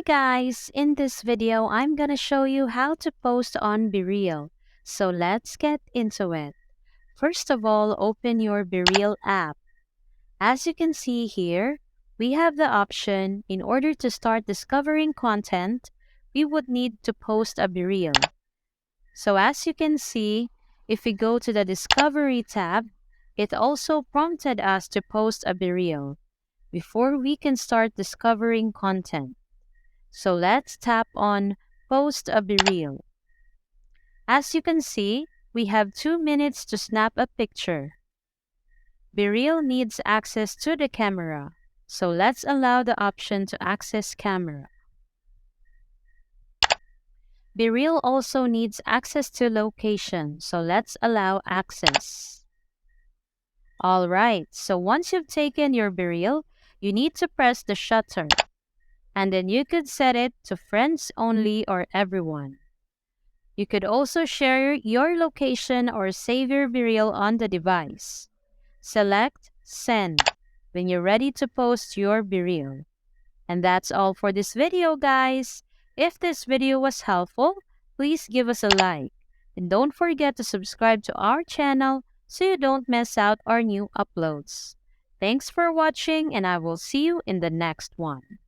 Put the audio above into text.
guys, in this video I'm gonna show you how to post on BeReal. So let's get into it. First of all, open your BeReal app. As you can see here, we have the option in order to start discovering content, we would need to post a BeReal. So as you can see, if we go to the Discovery tab, it also prompted us to post a BeReal before we can start discovering content. So let's tap on Post a BeReal. As you can see, we have 2 minutes to snap a picture. BeReal needs access to the camera, so let's allow the option to access camera. BeReal also needs access to location, so let's allow access. Alright, so once you've taken your BeReal, you need to press the shutter. And then you could set it to friends only or everyone. You could also share your location or save your BeReal on the device. Select Send when you're ready to post your BeReal. And that's all for this video, guys. If this video was helpful, please give us a like. And don't forget to subscribe to our channel so you don't miss out our new uploads. Thanks for watching, and I will see you in the next one.